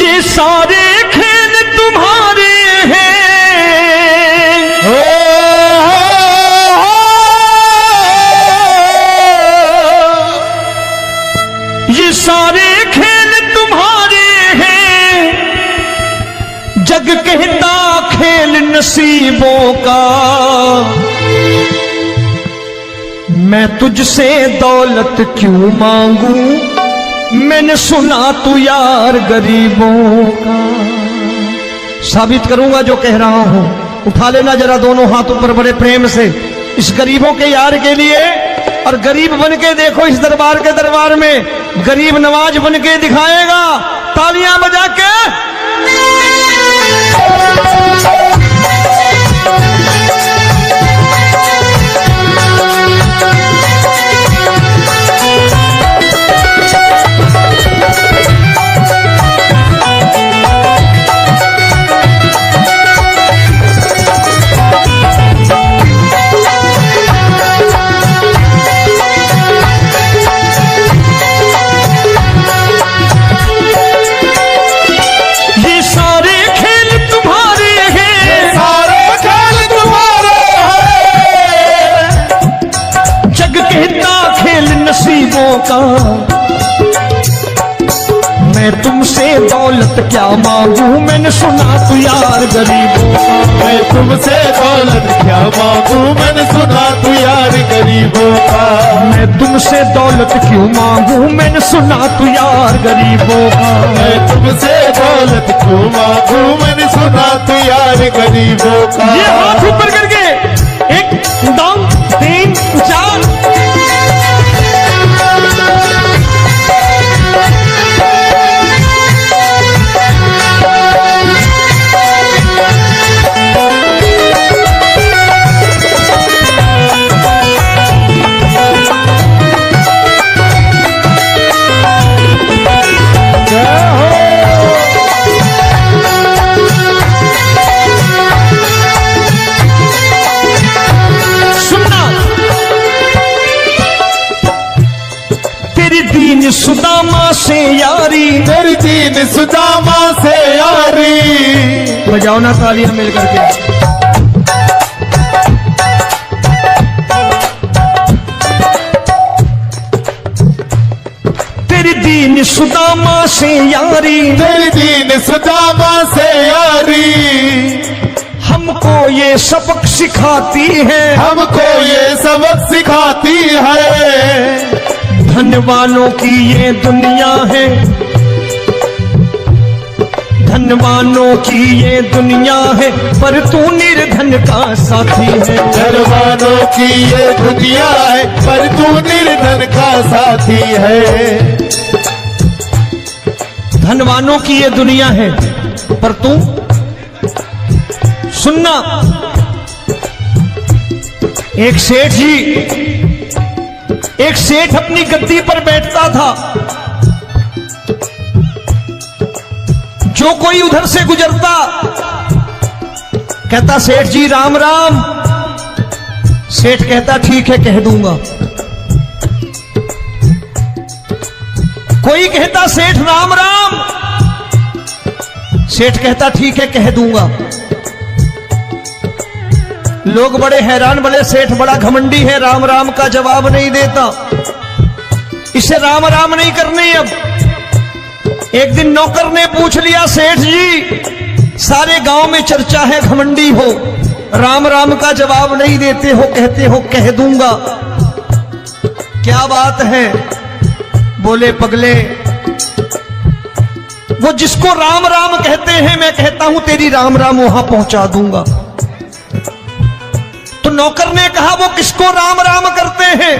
ये सारे खेल तुम्हारे हैं, ये सारे खेल तुम्हारे हैं, जग कहता खेल नसीबों का। मैं तुझसे दौलत क्यों मांगू, मैंने सुना तू यार गरीबों का। साबित करूंगा जो कह रहा हूं। उठा लेना जरा दोनों हाथ ऊपर बड़े प्रेम से इस गरीबों के यार के लिए, और गरीब बन के देखो इस दरबार के दरबार में गरीब नवाज बन के दिखाएगा, तालियां बजा के। नसीबों का मैं तुमसे दौलत क्या मांगू, मैंने सुना तू यार गरीबों का। मैं तुमसे दौलत क्या मांगू, मैंने सुना तू यार गरीबों का। मैं तुमसे दौलत क्यों मांगू, मैंने सुना तू यार गरीबों का। मैं तुमसे दौलत क्यों मांगू, मैंने सुना तू यार गरीबों का। ये हाथ ऊपर करके 1 2 3 4 सुदामा से यारी, तेरी दीन सुदामा से यारी। बजाओ ना तालियां मिल करके। तेरी दीन सुदामा से यारी, तेरी दीन सुदामा से यारी। हमको ये सबक सिखाती है, हमको ये सबक सिखाती है। धनवानों की ये दुनिया है, धनवानों की ये दुनिया है, पर तू निर्धन का साथी है। धनवानों की ये दुनिया है, पर तू निर्धन का साथी है। धनवानों की ये दुनिया है, पर तू सुनना। एक सेठ जी, एक सेठ अपनी गद्दी पर बैठता था। जो कोई उधर से गुजरता कहता सेठ जी राम राम। सेठ कहता ठीक है कह दूंगा। कोई कहता सेठ राम राम। सेठ कहता ठीक है कह दूंगा। लोग बड़े हैरान, बोले सेठ बड़ा घमंडी है, राम राम का जवाब नहीं देता, इसे राम राम नहीं करनी। अब एक दिन नौकर ने पूछ लिया सेठ जी सारे गांव में चर्चा है घमंडी हो, राम राम का जवाब नहीं देते हो, कहते हो कह दूंगा, क्या बात है? बोले पगले वो जिसको राम राम कहते हैं मैं कहता हूं तेरी राम राम वहां पहुंचा दूंगा। तो नौकर ने कहा वो किसको राम राम करते हैं?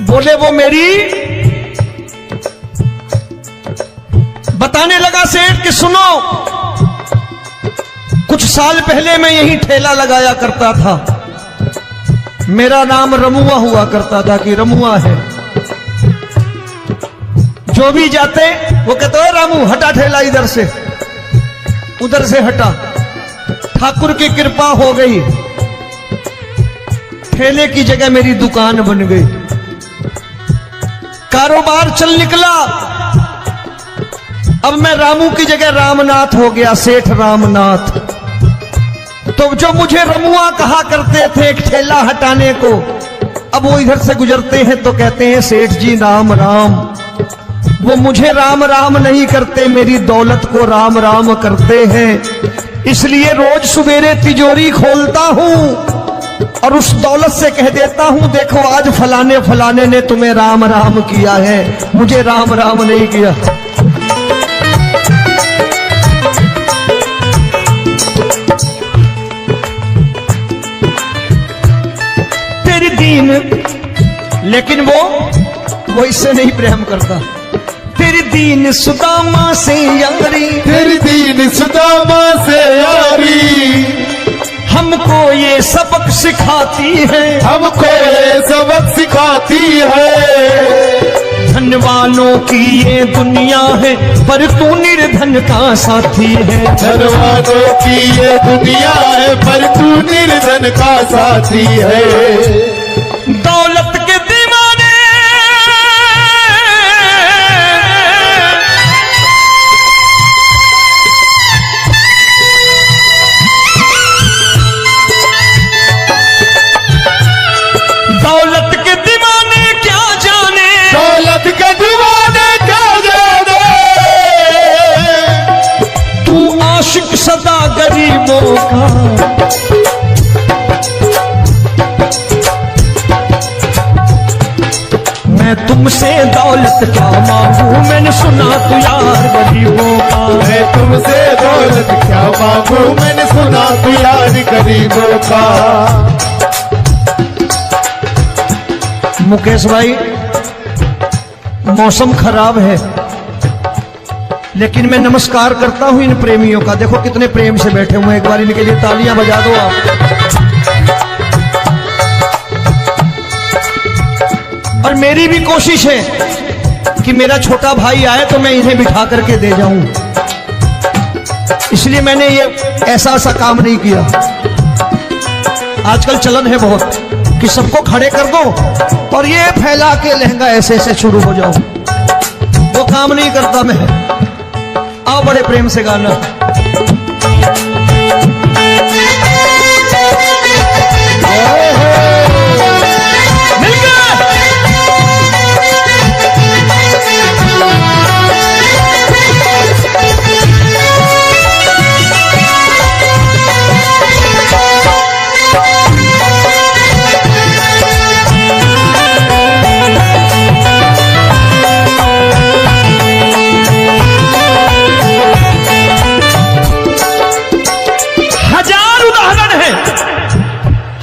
बोले वो मेरी। बताने लगा सेठ कि सुनो, कुछ साल पहले मैं यही ठेला लगाया करता था, मेरा नाम रमुआ हुआ करता था कि रमुआ है। जो भी जाते वो कहते हो रामू हटा ठेला इधर से, उधर से हटा। ठाकुर की कृपा हो गई, ठेले की जगह मेरी दुकान बन गई, कारोबार चल निकला। अब मैं रामू की जगह रामनाथ हो गया, सेठ रामनाथ। तो जो मुझे रमुआ कहा करते थे एक ठेला हटाने को, अब वो इधर से गुजरते हैं तो कहते हैं सेठ जी राम राम। वो मुझे राम राम नहीं करते, मेरी दौलत को राम राम करते हैं। इसलिए रोज सवेरे तिजोरी खोलता हूं और उस दौलत से कह देता हूं, देखो आज फलाने फलाने ने तुम्हें राम राम किया है, मुझे राम राम नहीं किया। तेरी दीन, लेकिन वो इससे नहीं प्रेम करता। तेरी दीन सुदामा से यारी, तेरी दीन सुदामा से यारी, हमको ये सबक सिखाती है, हमको ये सबक सिखाती है। धन वालों की ये दुनिया है, पर तू निर्धन का साथी है। धन वालों की ये दुनिया है, पर तू निर्धन का साथी है। दौलत के दीवाने दौलत के दीवाने क्या जाने, दौलत के दीवाने क्या जाने, तू आशिक सदा गरीबों का। मैं तुमसे दौलत क्या मांगू, मैंने सुना तू यार गरीबों का। मैं तुमसे दौलत क्या मांगू, मैंने सुना तू यार गरीबों का। मुकेश भाई, मौसम खराब है, लेकिन मैं नमस्कार करता हूं इन प्रेमियों का। देखो कितने प्रेम से बैठे हुए हैं, एक बार इनके लिए तालियां बजा दो आप। और मेरी भी कोशिश है कि मेरा छोटा भाई आए तो मैं इन्हें बिठा करके दे जाऊं, इसलिए मैंने ये ऐसा काम नहीं किया। आजकल चलन है बहुत कि सबको खड़े कर दो और ये फैला के लहंगा ऐसे ऐसे शुरू हो जाओ, वो काम नहीं करता मैं। आओ बड़े प्रेम से गाना।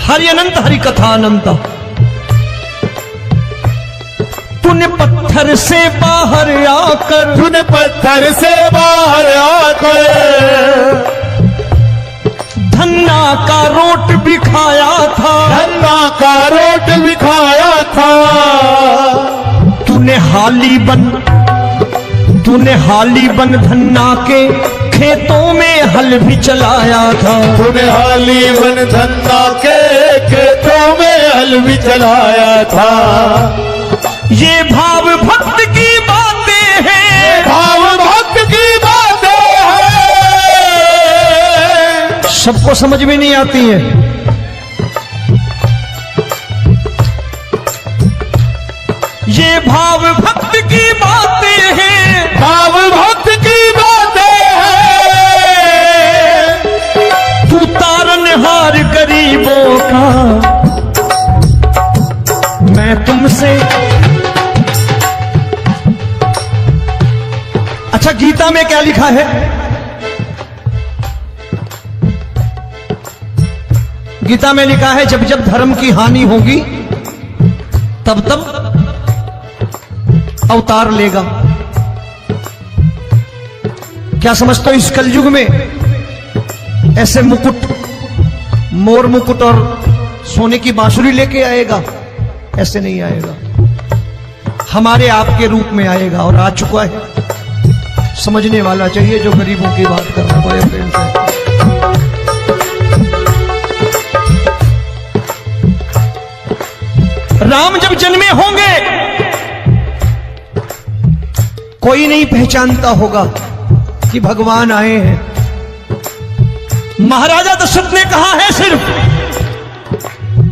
हरि अनंत हरि कथा अनंत। तूने पत्थर से बाहर आकर, तूने पत्थर से बाहर आकर धन्ना का रोट भी खाया था, धन्ना का रोट भी खाया था। तूने हाली बन धन्ना के खेतों में हल भी चलाया था। तूने हाली बन धन्ना के खेतों में हल भी चलाया था। ये भाव भक्त की बातें हैं, भाव भक्त की बातें हैं, सबको समझ में नहीं आती है। ये भाव भक्त की बातें हैं, भाव भक्त की बातें हैं। तू तारनहार गरीबों का, मैं तुमसे। अच्छा, गीता में क्या लिखा है? गीता में लिखा है जब जब धर्म की हानि होगी तब तब अवतार लेगा। क्या समझते हो इस कलयुग में ऐसे मुकुट, मोर मुकुट और सोने की बांसुरी लेके आएगा? ऐसे नहीं आएगा, हमारे आपके रूप में आएगा और आ चुका है। समझने वाला चाहिए जो गरीबों की बात कर रहा है प्रेम से। राम जब जन्मे होंगे कोई नहीं पहचानता होगा, कि भगवान आए हैं। महाराजा दशरथ ने कहा है सिर्फ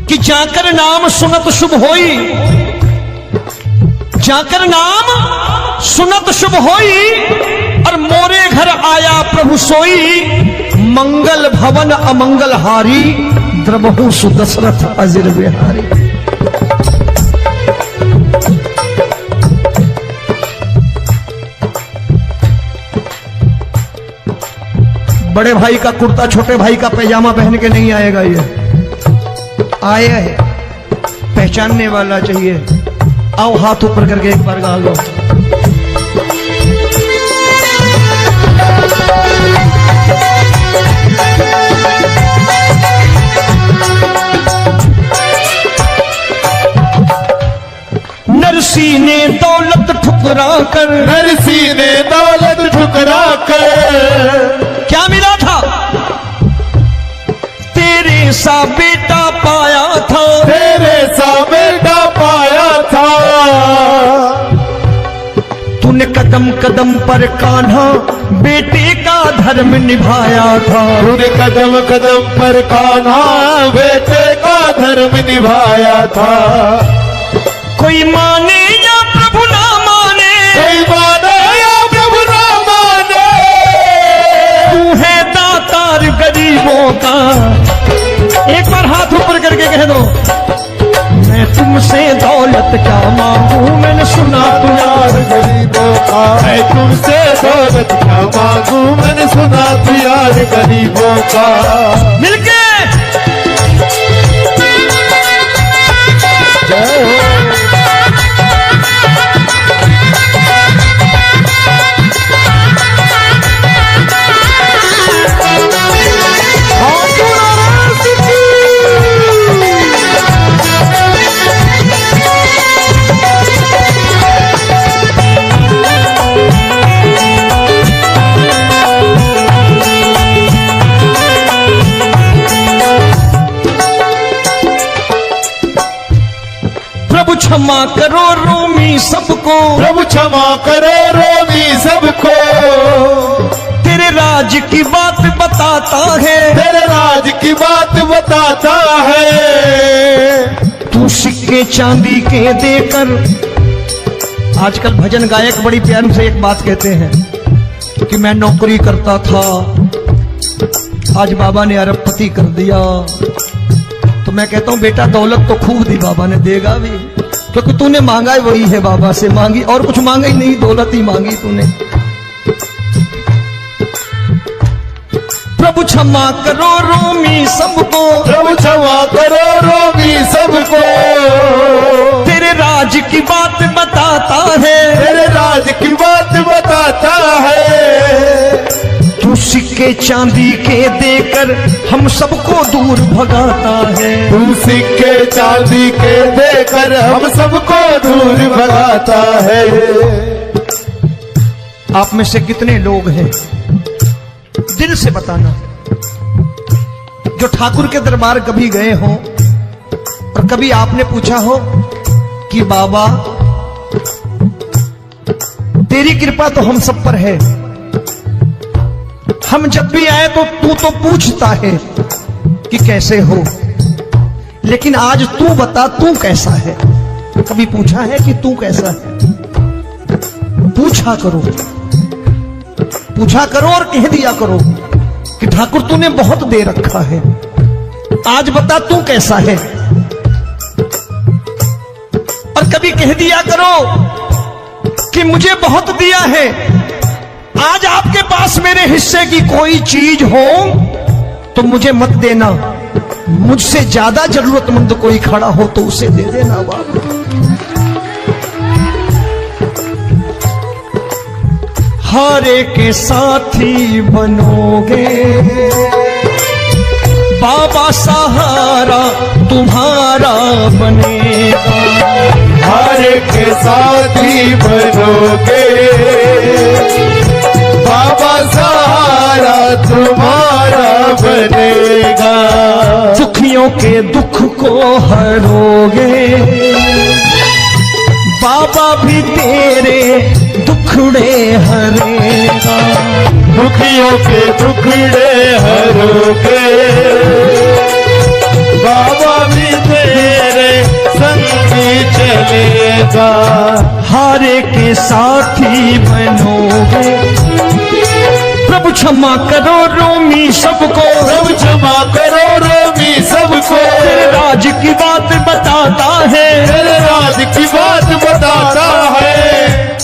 कि जाकर नाम सुनत शुभ होई, जाकर नाम सुनत शुभ होई, और मोरे घर आया प्रभु सोई, मंगल भवन अमंगल हारी, द्रबहु सुदशरथ अजिर बिहारी। बड़े भाई का कुर्ता छोटे भाई का पैजामा पहन के नहीं आएगा, ये आया है पहचानने वाला चाहिए। आओ हाथ ऊपर करके एक बार गा लो। नरसी ने दौलत ठुकरा कर, नरसी ने दौलत ठुकरा कर, क्या मिला था? तेरे सा बेटा पाया था, तेरे सा बेटा पाया था। तूने कदम कदम पर कान्हा बेटे का धर्म निभाया था, तूने कदम कदम पर कान्हा बेटे का धर्म निभाया था। कोई माने या प्रभु ना माने, कोई माने या प्रभु ना माने, तू है दातार गरीबों का। एक बार हाथ ऊपर करके कह दो, मैं तुमसे दौलत क्या मांगू, मैंने सुना तू यार गरीबों का। मैं तुमसे दौलत क्या मांगू, मैंने सुना तू यार गरीबों का। मिलके जय हो। प्रभु क्षमा करो रोमी सबको, प्रभु क्षमा करो रोमी सबको। तेरे राज की बात बताता है, तेरे राज की बात बताता है। तू सिक्के चांदी के देकर, आजकल भजन गायक बड़ी प्यार से एक बात कहते हैं कि मैं नौकरी करता था, आज बाबा ने अरबपति कर दिया। तो मैं कहता हूं बेटा दौलत तो खूब दी बाबा ने, देगा भी, क्योंकि तूने मांगा ही वही है बाबा से, मांगी और कुछ मांगा ही नहीं, दौलत ही मांगी तूने। प्रभु क्षमा करो रोमी सबको, प्रभु क्षमा करो रोमी सबको। तेरे राज की बात बताता है, तेरे राज की बात बताता है। तू सिक्के चांदी के देकर हम सबको दूर भगाता है, तू सिक्के चांदी के देकर हम सबको दूर भगाता है। आप में से कितने लोग हैं, दिल से बताना, जो ठाकुर के दरबार कभी गए हो और कभी आपने पूछा हो कि बाबा तेरी कृपा तो हम सब पर है, हम जब भी आए तो तू तो पूछता है कि कैसे हो, लेकिन आज तू बता तू कैसा है। कभी पूछा है कि तू कैसा है? पूछा करो, पूछा करो और कह दिया करो कि ठाकुर तूने बहुत दे रखा है, आज बता तू कैसा है। और कभी कह दिया करो कि मुझे बहुत दिया है, आज आपके पास मेरे हिस्से की कोई चीज हो तो मुझे मत देना, मुझसे ज्यादा जरूरतमंद कोई खड़ा हो तो उसे दे देना बाबा। हारे के साथी बनोगे बाबा, सहारा तुम्हारा बनेगा। हारे के साथी बनोगे बाबा, सहारा तुम्हारा बनेगा। दुखियों के दुख को हरोगे बाबा, भी तेरे दुखड़े हरेगा। दुखियों के टुकड़े हरोगे, बाबा भी तेरे संगी चलेगा। हारे के साथी बनोगे, प्रभु क्षमा करो रोमी सबको, प्रभु क्षमा करो रोमी सबको, तेरे राज की बात बताता है, तेरे राज की बात बताता है।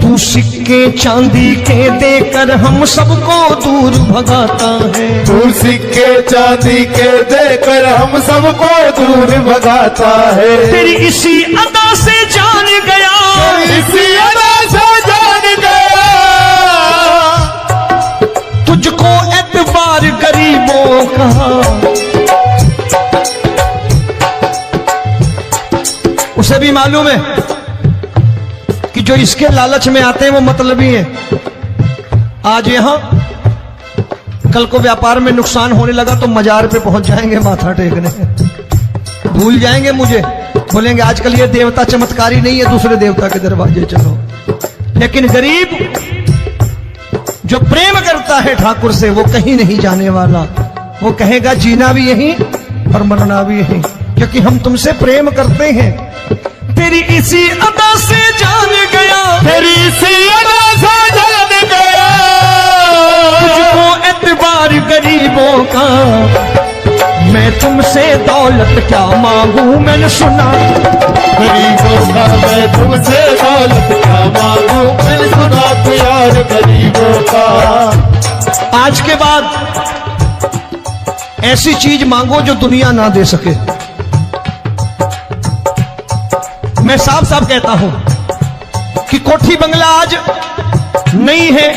तू सिक्के चांदी के देकर हम सबको दूर भगाता है, तू सिक्के चांदी के देकर हम सबको दूर भगाता है। तेरी इसी अदा से जान गया, इसी अदा से जान गया, तुझको एतबार गरीबों का। उसे भी मालूम है कि जो इसके लालच में आते हैं वो मतलबी है। आज यहां कल को व्यापार में नुकसान होने लगा तो मजार पे पहुंच जाएंगे माथा टेकने, भूल जाएंगे मुझे, बोलेंगे आजकल ये देवता चमत्कारी नहीं है, दूसरे देवता के दरवाजे चलो। लेकिन गरीब जो प्रेम करता है ठाकुर से वो कहीं नहीं जाने वाला, वो कहेगा जीना भी यहीं और मरना भी यहीं, क्योंकि हम तुमसे प्रेम करते हैं। तेरी इसी अदा से जान गया, तेरी इसी अदा से जान गया, तुझको एतबार गरीबों का। मैं तुमसे दौलत क्या मांगू, मैंने सुना गरीबों का। मैं तुमसे दौलत क्या मांगू, मैंने सुना प्यार गरीबों का। आज के बाद ऐसी चीज मांगो जो दुनिया ना दे सके। मैं साफ साफ कहता हूं कि कोठी बंगला आज नहीं है,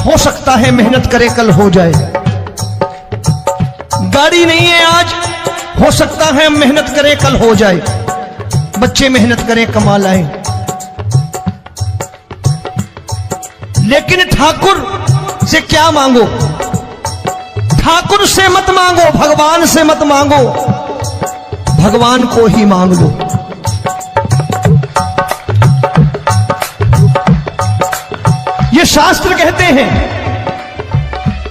हो सकता है मेहनत करे कल हो जाए। गाड़ी नहीं है आज, हो सकता है मेहनत करे कल हो जाए। बच्चे मेहनत करें कमा लाएं, लेकिन ठाकुर से क्या मांगो? ठाकुर से मत मांगो, भगवान से मत मांगो, भगवान को ही मांग लो। ये शास्त्र कहते हैं,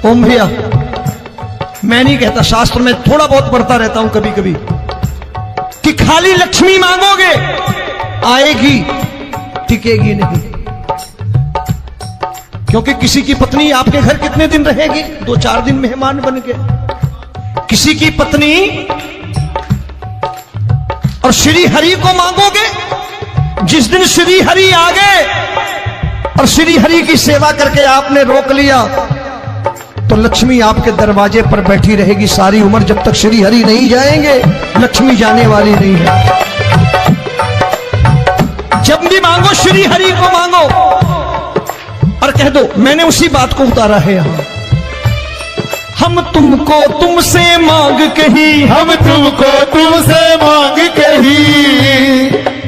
ओम भैया मैं नहीं कहता, शास्त्र में थोड़ा बहुत पढ़ता रहता हूं कभी कभी, कि खाली लक्ष्मी मांगोगे आएगी, टिकेगी नहीं। क्योंकि किसी की पत्नी आपके घर कितने दिन रहेगी? 2-4 दिन मेहमान बन के। किसी की पत्नी और श्री हरि को मांगोगे, जिस दिन श्री हरि आ गए और श्री हरि की सेवा करके आपने रोक लिया तो लक्ष्मी आपके दरवाजे पर बैठी रहेगी सारी उम्र, जब तक श्री हरि नहीं जाएंगे लक्ष्मी जाने वाली नहीं है। जब भी मांगो श्री हरि को मांगो और कह दो मैंने उसी बात को उतारा है यहां, हम तुमको तुमसे मांग कही, हम तुमको तुमसे मांग कही।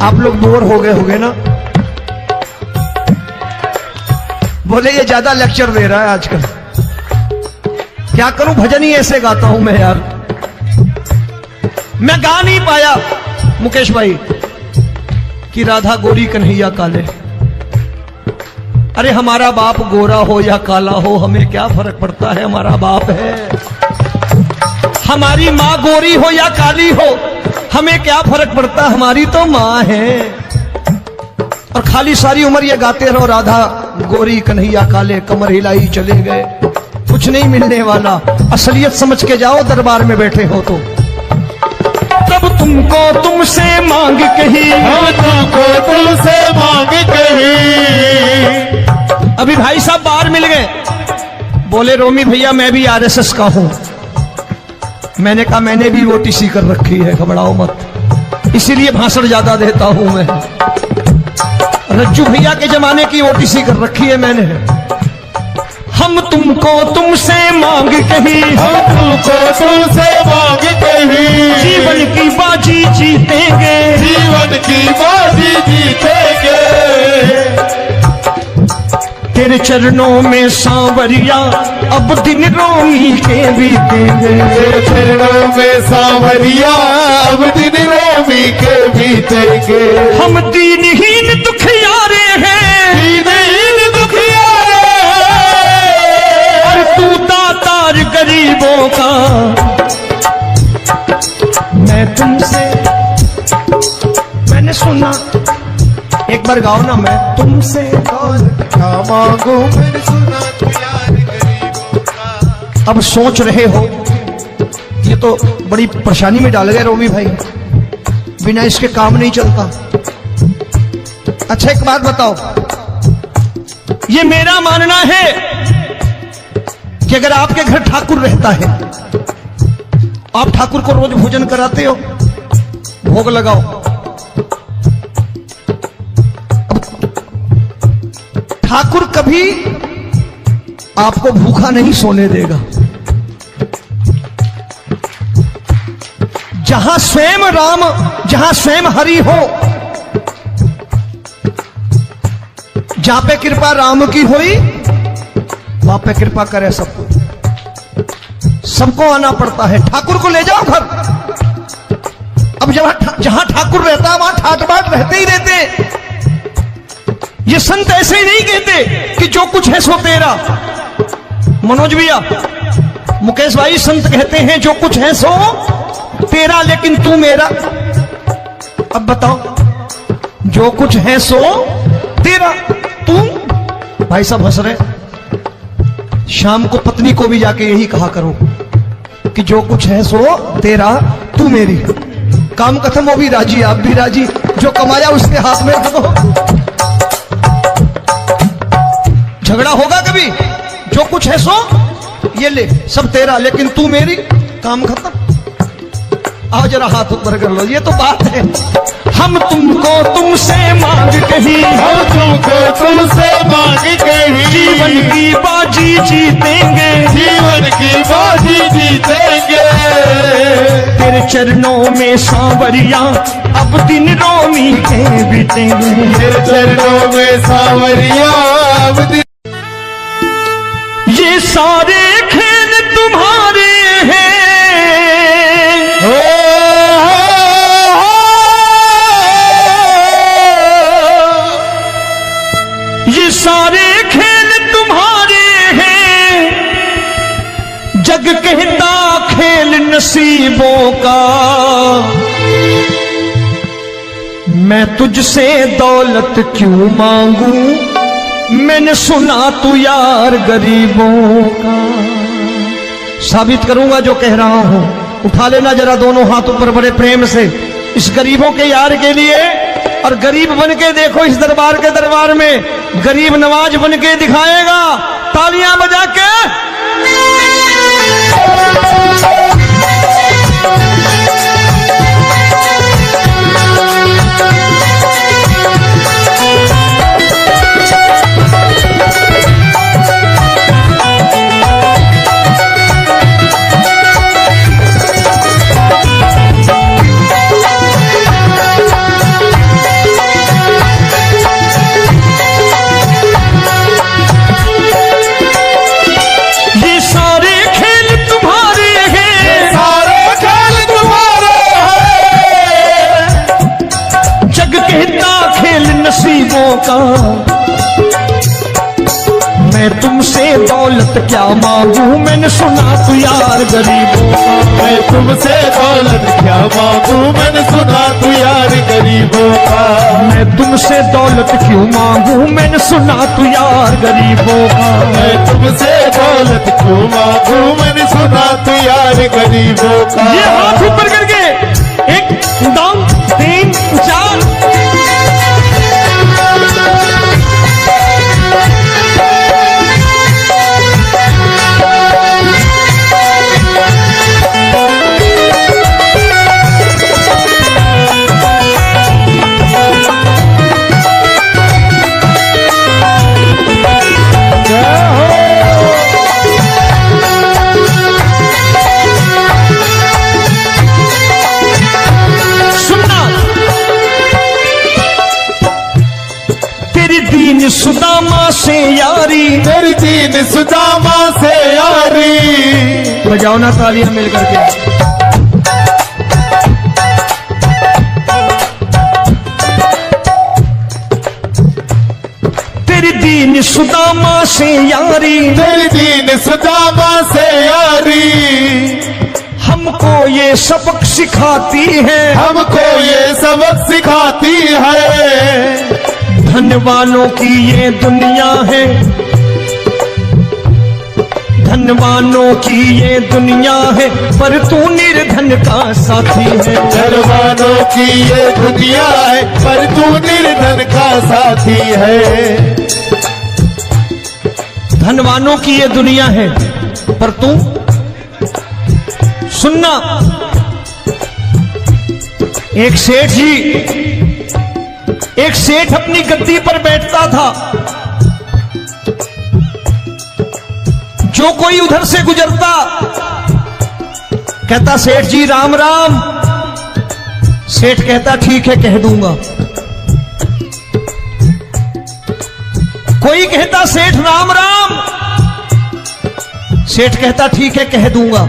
आप लोग बोर हो गए होंगे ना, बोले ये ज्यादा लेक्चर दे रहा है आजकल। क्या करूं, भजन ही ऐसे गाता हूं मैं यार। मैं गा नहीं पाया मुकेश भाई कि राधा गोरी कन्हैया काले। अरे हमारा बाप गोरा हो या काला हो हमें क्या फर्क पड़ता है, हमारा बाप है। हमारी माँ गोरी हो या काली हो हमें क्या फर्क पड़ता, हमारी तो माँ है। और खाली सारी उम्र ये गाते रहो राधा गोरी कन्हैया काले, कमर हिलाई चले गए, कुछ नहीं मिलने वाला। असलियत समझ के जाओ दरबार में बैठे हो तो। तब तुमको तुमसे मांग कही, हम तुमको तुमसे मांग कही। अभी भाई साहब बाहर मिल गए, बोले रोमी भैया मैं भी आरएसएस का हूं। मैंने कहा मैंने भी ओटीसी कर रखी है, घबराओ मत, इसीलिए भाषण ज्यादा देता हूं मैं। रज्जू भैया के जमाने की ओटीसी कर रखी है मैंने। हम तुमको तुमसे मांग कही, हम तुमको तुमसे मांग कही। जीवन की बाजी जीतेंगे, जीवन की बाजी जीतेंगे। तेरे चरणों में सांवरिया अब दिन रोमी के बीतेंगे। तेरे चरणों में सांवरिया अब दिन रोमी के बीतेंगे। हम दीनहीन दुखियारे हैं, दीनहीन दुखियारे हैं, बार गाओ ना, मैं तुमसे दौलत क्या मांगू मैंने सुना तू यार गरीबों का। अब सोच रहे हो ये तो बड़ी परेशानी में डाल गए रोमी भाई, बिना इसके काम नहीं चलता। अच्छा एक बात बताओ, ये मेरा मानना है कि अगर आपके घर ठाकुर रहता है, आप ठाकुर को रोज भोजन कराते हो, भोग लगाओ, ठाकुर कभी आपको भूखा नहीं सोने देगा। जहां स्वयं राम, जहां स्वयं हरि हो, जहां पे कृपा राम की हुई वहां पे कृपा करे सबको, सबको आना पड़ता है। ठाकुर को ले जाओ घर। अब जहां ठाकुर रहता है वहां ठाट बाट रहते ही रहते। ये संत ऐसे ही नहीं कहते कि जो कुछ है सो तेरा। मनोज भैया, मुकेश भाई, संत कहते हैं जो कुछ है सो तेरा लेकिन तू मेरा। अब बताओ, जो कुछ है सो तेरा, तू। भाई साहब हंस रहे। शाम को पत्नी को भी जाके यही कहा करो कि जो कुछ है सो तेरा, तू मेरी। काम खत्म, वो भी राजी, आप भी राजी, जो कमाया उसके हाथ में रखो। झगड़ा होगा कभी? जो कुछ है सो ये ले, सब तेरा लेकिन तू मेरी, काम खत्म। आओ जरा हाथ ऊपर कर लो, ये तो बात है। हम तुमको तुमसे मांग कहीं, हम तुमको तुमसे मांग कहीं, जीवन की बाजी जीतेंगे, जीवन की बाजी जीतेंगे। तेरे चरणों में सांवरिया अब दिन रोमी के बीतेंगे, तेरे चरणों में सांवरिया अब दिन। ये सारे खेल तुम्हारे हैं, ये सारे खेल तुम्हारे हैं, जग कहता खेल नसीबों का। मैं तुझसे दौलत क्यों मांगू, मैंने सुना तू यार गरीबों का। साबित करूंगा जो कह रहा हूं। उठा लेना जरा दोनों हाथ ऊपर बड़े प्रेम से, इस गरीबों के यार के लिए। और गरीब बन के देखो इस दरबार के दरबार में, गरीब नवाज बन के दिखाएगा, तालियां बजा के। नसीबों का। मैं तुमसे दौलत क्या मांगू, मैंने सुना तू यार गरीबों का। मैं तुमसे दौलत क्या मांगू, मैंने सुना तू यार गरीबों का। मैं तुमसे दौलत क्यों मांगू, मैंने सुना तू यार गरीबों का। मैं तुमसे दौलत क्यों मांगू, मैंने सुना तू यार गरीबों का। ये हाथ ऊपर करके, एक दो तीन चार। सुदामा से यारी, तेरी दीन सुदामा से यारी। बजाओ ना तालियां मिल करके। तेरी दीन सुदामा से यारी, तेरी दीन सुदामा से यारी। हमको ये सबक सिखाती है, हमको ये सबक सिखाती है। धनवानों की ये दुनिया है, धनवानों की ये दुनिया है, पर तू निर्धन का साथी है। धनवानों की ये दुनिया है, पर तू निर्धन का साथी है। धनवानों की ये दुनिया है, पर तू सुनना। एक सेठ अपनी गद्दी पर बैठता था। जो कोई उधर से गुजरता कहता सेठ जी राम राम। सेठ कहता ठीक है कह दूंगा। कोई कहता सेठ राम राम। सेठ कहता ठीक है कह दूंगा।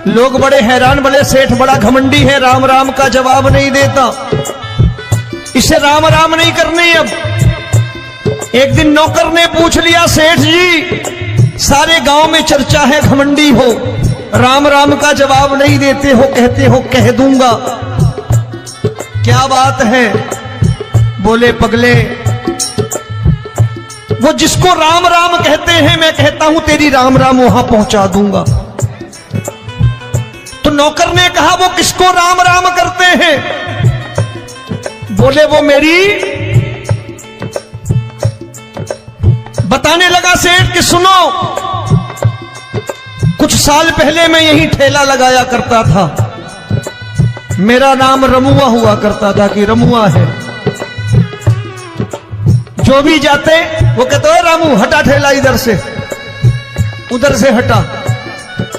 लोग बड़े हैरान, बोले सेठ बड़ा घमंडी है, राम राम का जवाब नहीं देता, इसे राम राम नहीं करनी। अब एक दिन नौकर ने पूछ लिया, सेठ जी सारे गांव में चर्चा है घमंडी हो, राम राम का जवाब नहीं देते हो, कहते हो कह दूंगा, क्या बात है? बोले पगले, वो जिसको राम राम कहते हैं मैं कहता हूं तेरी राम राम वहां पहुंचा दूंगा। तो नौकर ने कहा वो किसको राम राम करते हैं? बोले वो मेरी। बताने लगा सेठ कि सुनो, कुछ साल पहले मैं यही ठेला लगाया करता था, मेरा नाम रमुआ हुआ करता था कि रमुआ है। जो भी जाते वो कहते हो रामू हटा ठेला इधर से, उधर से हटा।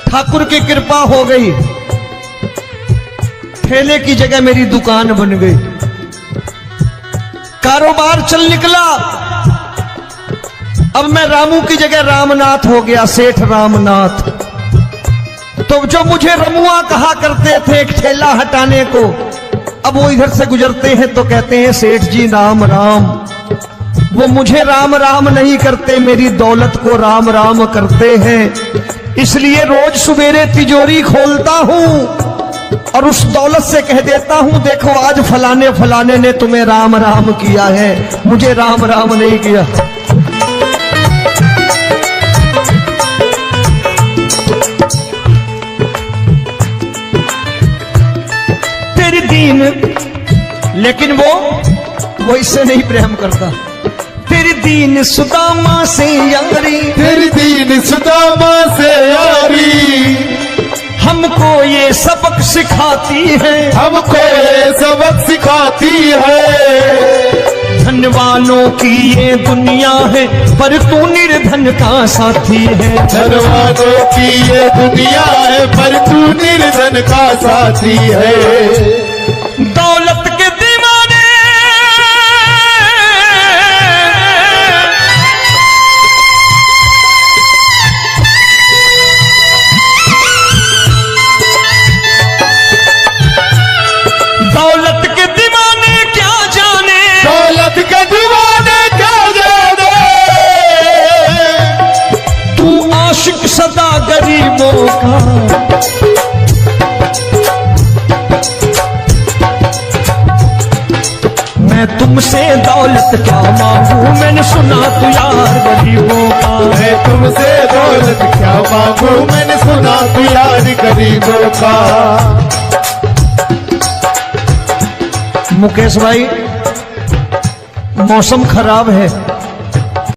ठाकुर की कृपा हो गई, ठेले की जगह मेरी दुकान बन गई, कारोबार चल निकला। अब मैं रामू की जगह रामनाथ हो गया, सेठ रामनाथ। तो जो मुझे रमुआ कहा करते थे एक ठेला हटाने को, अब वो इधर से गुजरते हैं तो कहते हैं सेठ जी राम राम। वो मुझे राम राम नहीं करते, मेरी दौलत को राम राम करते हैं। इसलिए रोज सवेरे तिजोरी खोलता हूं और उस दौलत से कह देता हूं देखो आज फलाने फलाने ने तुम्हें राम राम किया है, मुझे राम राम नहीं किया। तेरी दीन, लेकिन वो इससे नहीं प्रेम करता। तेरी दीन सुदामा से यारी, तेरी दीन सुदामा से यारी, हमको ये सबक सिखाती है, हमको ये सबक सिखाती है। धनवानों की ये दुनिया है, पर तू निर्धन का साथी है। धनवानों की ये दुनिया है, पर तू निर्धन का साथी है। दौलत के दीवाने दौलत के दीवाने क्या जाने, दौलत के दीवाने क्या जाने, तू आशिक सदा गरीबों का। मैं तुमसे दौलत क्या मांगू, मैंने सुना तू यार गरीबों का। मैं तुमसे दौलत क्या मांगू, मैंने सुना तू यार गरीबों का। मुकेश भाई, मौसम खराब है,